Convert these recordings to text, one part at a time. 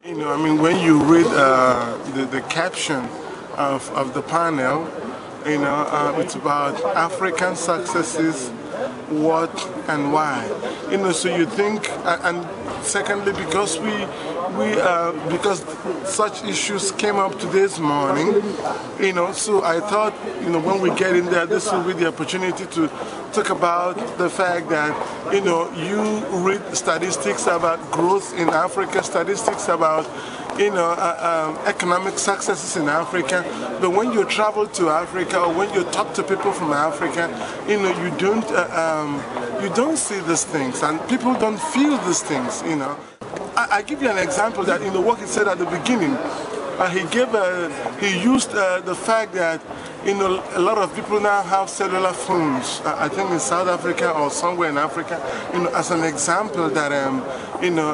You know, I mean, when you read the caption of the panel, you know, it's about African successes, what and why. You know, so you think, and secondly, because because such issues came up today's morning, you know, so I thought, you know, when we get in there, this will be the opportunity to talk about the fact that, you know, you read statistics about growth in Africa, statistics about, you know, economic successes in Africa, but when you travel to Africa or when you talk to people from Africa, you know, you don't see these things, and people don't feel these things, you know. I give you an example that in the work he said at the beginning. He used the fact that, you know, a lot of people now have cellular phones. I think in South Africa or somewhere in Africa, you know, as an example that, you know,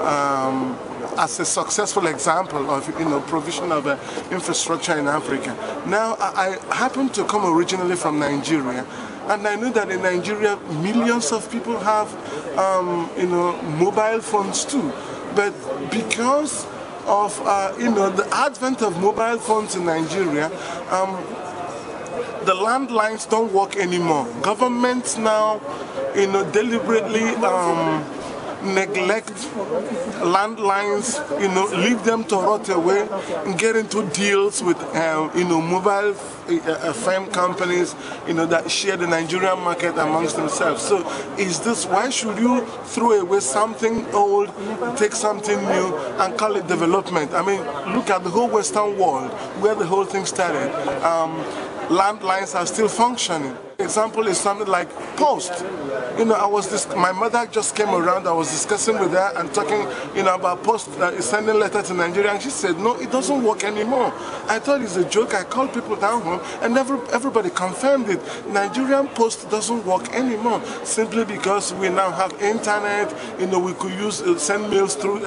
as a successful example of, you know, provision of infrastructure in Africa. Now, I happen to come originally from Nigeria, and I know that in Nigeria, millions of people have, you know, mobile phones too. But because of, you know, the advent of mobile phones in Nigeria, the landlines don't work anymore. Governments now, you know, deliberately neglect landlines, you know, leave them to rot away and get into deals with, you know, mobile phone companies, you know, that share the Nigerian market amongst themselves. So why should you throw away something old, take something new and call it development? I mean, look at the whole Western world where the whole thing started. Landlines are still functioning. Example is something like Post. You know, my mother just came around, I was discussing with her and talking, you know, about Post sending letter to Nigeria, and she said, no, it doesn't work anymore. I thought it's a joke. I called people down home and everybody confirmed it. Nigerian Post doesn't work anymore, simply because we now have internet, you know, we could send mails through,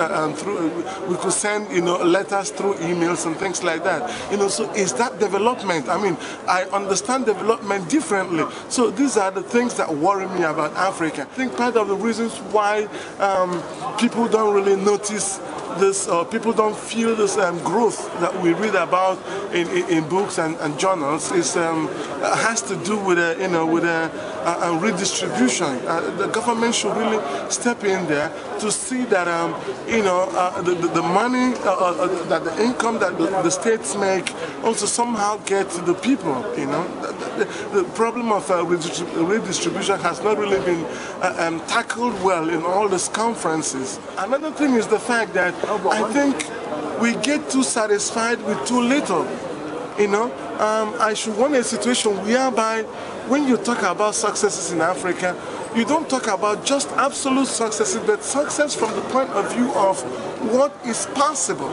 we could send, you know, letters through emails and things like that. You know, so is that development? I mean, I understand development differently. So these are the things that worry me about Africa. I think part of the reasons why people don't really notice this, or people don't feel this growth that we read about in books and journals has to do with you know, with redistribution. The government should really step in there to see that you know, the money, that the income that the states make also somehow get to the people. You know, the problem of redistribution has not really been tackled well in all these conferences. Another thing is the fact that I think we get too satisfied with too little. You know, I should want a situation whereby when you talk about successes in Africa, you don't talk about just absolute successes, but success from the point of view of what is possible.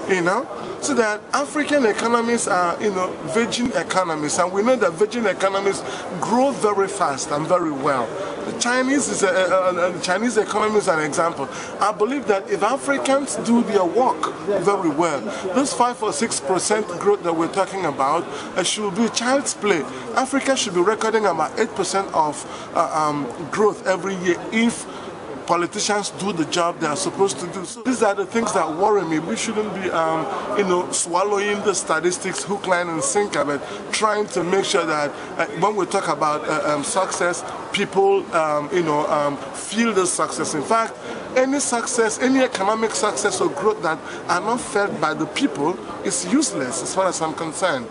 You know, so that African economies are, you know, virgin economies, and we know that virgin economies grow very fast and very well. The Chinese economy is an example. I believe that if Africans do their work very well, this 5 or 6% growth that we're talking about should be child's play. Africa should be recording about 8% of growth every year if politicians do the job they are supposed to do. So these are the things that worry me. We shouldn't be, you know, swallowing the statistics hook, line, and sinker, but trying to make sure that when we talk about success, people, you know, feel the success. In fact, any success, any economic success or growth that are not felt by the people is useless as far as I'm concerned.